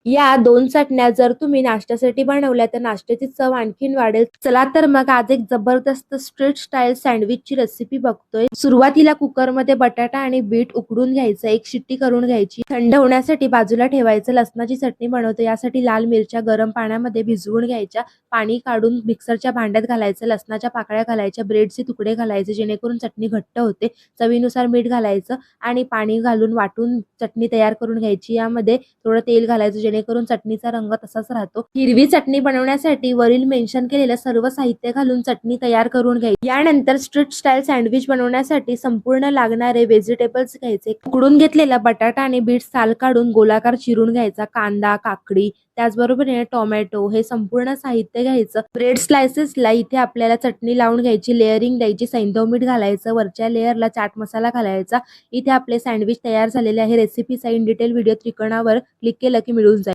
या 2 चटण्या जर तुम्ही नाश्त्यासाठी बनवल्या तर नाश्त्याची चव आणखीन वाढेल. चला तर मग आज एक जबरदस्त स्ट्रीट स्टाईल सँडविचची रेसिपी बघतोय. सुरुवातीला कुकरमध्ये बटाटा आणि बीट उकडून घ्यायचं, एक शिट्टी करून घ्यायची. थंड होण्यासाठी बाजूला ठेवायचं. लसणाची चटणी बनवतो यासाठी लाल मिरच्या गरम पाण्यामध्ये भिजवून घ्यायच्या. पाणी काढून मिक्सरच्या भांड्यात घालायचं. लसणाच्या पाकळ्या घालायच्या, ब्रेडचे तुकडे घालायचे जेणेकरून चटणी घट्ट होते. चवीनुसार मीठ घालायचं आणि पाणी घालून वाटून चटणी तयार करून घ्यायची. यामध्ये थोडं तेल घालायचं जेणेकरून चटणीचा रंग तसाच राहतो. हिरवी चटणी बनवण्यासाठी वरील मेन्शन केलेलं सर्व साहित्य घालून चटणी तयार करून घ्यायची. यानंतर स्ट्रीट स्टाईल सँडविच बनवण्यासाठी संपूर्ण लागणारे व्हेजिटेबल्स घ्यायचे. उकडून घेतलेला बटाटा आणि बीट साल काढून गोलाकार चिरून घ्यायचा. कांदा, काकडी, त्याचबरोबर टोमॅटो हे संपूर्ण साहित्य घ्यायचं. ब्रेड स्लायसेसला इथे आपल्याला चटणी लावून घ्यायची, लेअरिंग द्यायची, सैंधव मीठ घालायचं, वरच्या लेअरला चाट मसाला घालायचा. इथे आपले सँडविच तयार झालेले आहे. रेसिपीचा इन डिटेल व्हिडिओ त्रिकोणावर क्लिक केलं की मिळून जाईल.